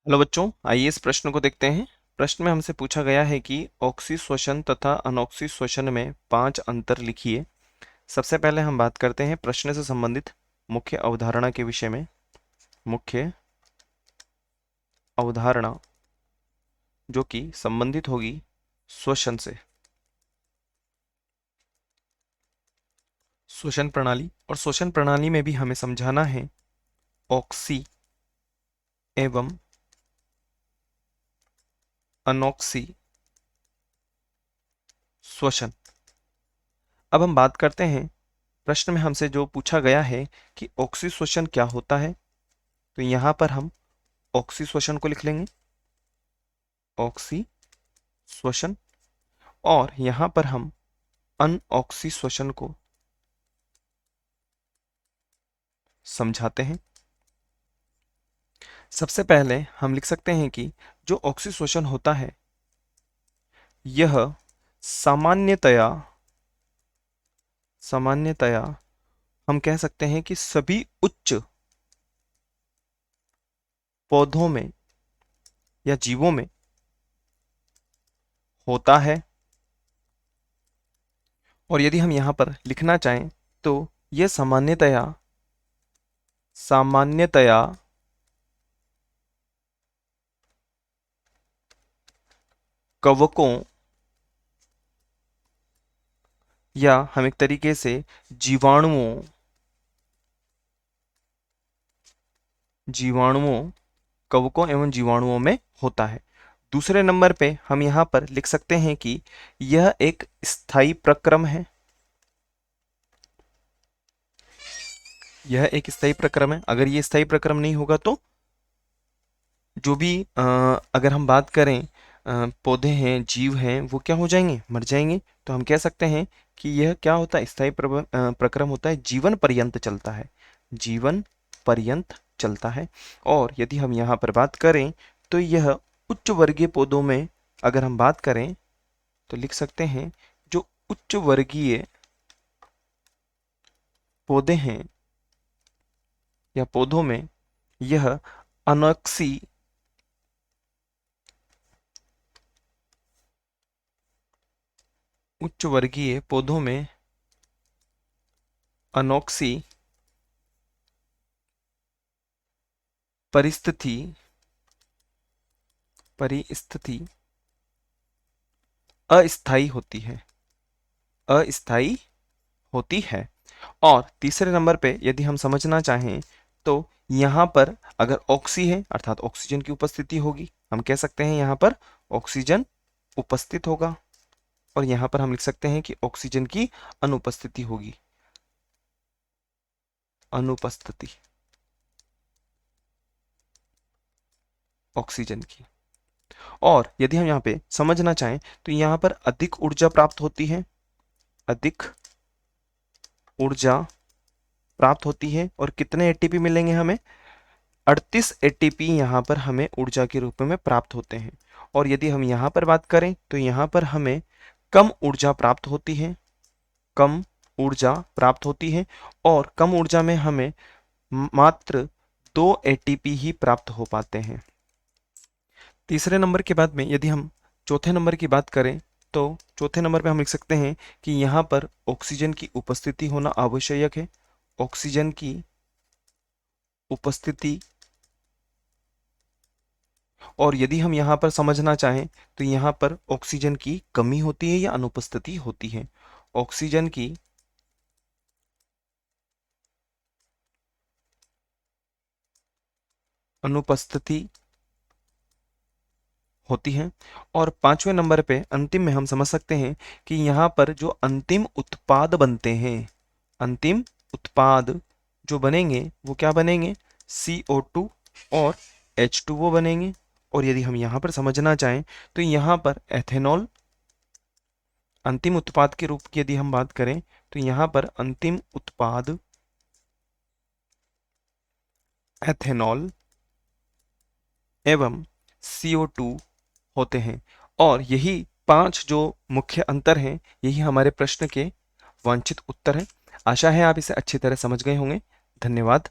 Hello बच्चों, आइए इस प्रश्न को देखते हैं। प्रश्न में हमसे पूछा गया है कि ऑक्सीश्वसन तथा अनॉक्सीश्वसन में 5 अंतर लिखिए। सबसे पहले हम बात करते हैं प्रश्न से संबंधित मुख्य अवधारणा के विषय में। मुख्य अवधारणा जो कि संबंधित होगी श्वसन से, श्वसन प्रणाली। और श्वसन प्रणाली में भी हमें समझाना है ऑक्सी एवं अनॉक्सी श्वसन। अब हम बात करते हैं, प्रश्न में हमसे जो पूछा गया है कि ऑक्सीश्वसन क्या होता है, तो यहाँ पर हम ऑक्सीश्वसन को लिख लेंगे, ऑक्सी श्वसन। और यहां पर हम अनऑक्सी श्वसन को समझाते हैं। सबसे पहले हम लिख सकते हैं कि जो ऑक्सी श्वसन होता है यह सामान्यतया सामान्यतया हम कह सकते हैं कि सभी उच्च पौधों में या जीवों में होता है। और यदि हम यहां पर लिखना चाहें तो यह सामान्यतया कवकों या हम एक तरीके से जीवाणुओं कवकों एवं जीवाणुओं में होता है। दूसरे नंबर पे हम यहां पर लिख सकते हैं कि यह एक स्थायी प्रक्रम है। यह एक स्थायी प्रक्रम है। अगर ये स्थायी प्रक्रम नहीं होगा तो जो भी अगर हम बात करें पौधे हैं, जीव हैं, वो क्या हो जाएंगे, मर जाएंगे। तो हम कह सकते हैं कि यह क्या होता है, स्थायी प्रक्रम होता है, जीवन पर्यंत चलता है, जीवन पर्यंत चलता है। और यदि हम यहाँ पर बात करें तो यह उच्च वर्गीय पौधों में अगर हम बात करें तो लिख सकते हैं जो उच्च वर्गीय पौधे हैं या पौधों में यह अनॉक्सी उच्च वर्गीय पौधों में अनॉक्सी परिस्थिति अस्थाई होती है। और तीसरे नंबर पे यदि हम समझना चाहें तो यहाँ पर अगर ऑक्सी है अर्थात ऑक्सीजन की उपस्थिति होगी, हम कह सकते हैं यहाँ पर ऑक्सीजन उपस्थित होगा। और यहाँ पर हम लिख सकते हैं कि ऑक्सीजन की अनुपस्थिति होगी, अनुपस्थिति ऑक्सीजन की। और यदि हम यहाँ पे समझना चाहें तो यहाँ पर अधिक ऊर्जा प्राप्त होती है, अधिक ऊर्जा प्राप्त होती है। और कितने एटीपी मिलेंगे हमें, 38 एटीपी यहाँ पर हमें ऊर्जा के रूप में प्राप्त होते हैं। और यदि हम यहाँ पर बात करें तो यहाँ पर हमें कम ऊर्जा प्राप्त होती है, कम ऊर्जा प्राप्त होती है। और कम ऊर्जा में हमें मात्र 2 एटीपी ही प्राप्त हो पाते हैं। तीसरे नंबर के बाद में यदि हम चौथे नंबर की बात करें तो चौथे नंबर पे हम लिख सकते हैं कि यहाँ पर ऑक्सीजन की उपस्थिति होना आवश्यक है, ऑक्सीजन की उपस्थिति। और यदि हम यहाँ पर समझना चाहें तो यहाँ पर ऑक्सीजन की कमी होती है या अनुपस्थिति होती है, ऑक्सीजन की अनुपस्थिति होती है। और पांचवें नंबर पे अंतिम में हम समझ सकते हैं कि यहाँ पर जो अंतिम उत्पाद बनते हैं, अंतिम उत्पाद जो बनेंगे वो क्या बनेंगे, CO2 और H2O बनेंगे। और यदि हम यहाँ पर समझना चाहें तो यहाँ पर एथेनॉल अंतिम उत्पाद के रूप की यदि हम बात करें तो यहाँ पर अंतिम उत्पाद एथेनॉल एवं CO2 होते हैं। और यही 5 जो मुख्य अंतर हैं, यही हमारे प्रश्न के वांछित उत्तर हैं। आशा है आप इसे अच्छी तरह समझ गए होंगे। धन्यवाद।